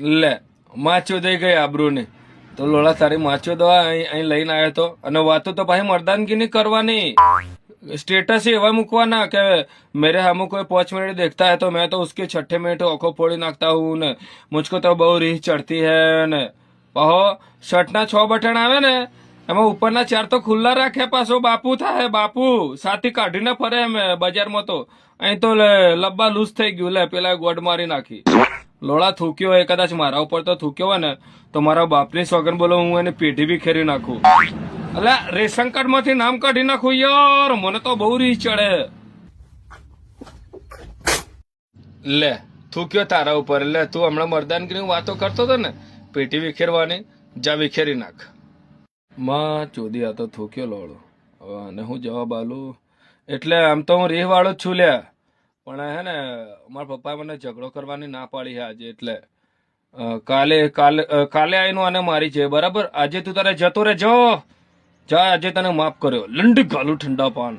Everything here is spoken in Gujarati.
લે માછો દઈ ગઈ આબરૂની તો લોડા તારી માછો દવા અહીં લઈને આવ્યો તો અને વાતો તો પાછી મર્દાનગી ની કરવાની स्टेटस ही एवं मुकवाना कि मेरे हमको कोई 5 मिनट देखता है तो मैं तो उसके 6ठे मिनट आंखों फोड़ी नाखता हूँ ने मुझको तो बहु रीह चढ़ती है ने पहो शर्ट ना 6 बटन आवे ने एમાં ઉપરના 4 તો ખુલ્લા રાખે પાછો બાપુ થાય બાપુ સાથી કાઢીને ફરે અમે બજારમાં તો અહીં તો લબ્બા લૂઝ થઈ ગયું લે પેલા ગોડ મારી નાખી લોડા થૂક્યો હોય કદાચ મારા ઉપર તો થૂક્યો હોય ને તો મારા બાપની સોગન બોલો હું એને પેઢી બી ખેરી નાખું અલા રેશન કાર્ડ માંથી નામ કાઢી નાખું યાર મને તો બહુ રીહ ચડે લે થૂક્યો તારા ઉપર લે તું હમણાં મર્દાનગીરી વાતો કરતો હતો ને પેટી વિખેરવાની જા વિખેરી નાખ માં ચોદી આ તો થૂક્યો લોડો હવે અને હું જવાબ આલું એટલે આમ તો હું રીહ વાળો જ છું લ્યા પણ હે ને મારા પપ્પાએ મને ઝઘડો કરવાની ના પાડી છે આજે એટલે કાલે કાલે કાલે આવીને આને મારી છે બરાબર આજે તું તારે જતો રે જો જા આજે તને માફ કર્યો લંડી ગાલું ઠંડા પાન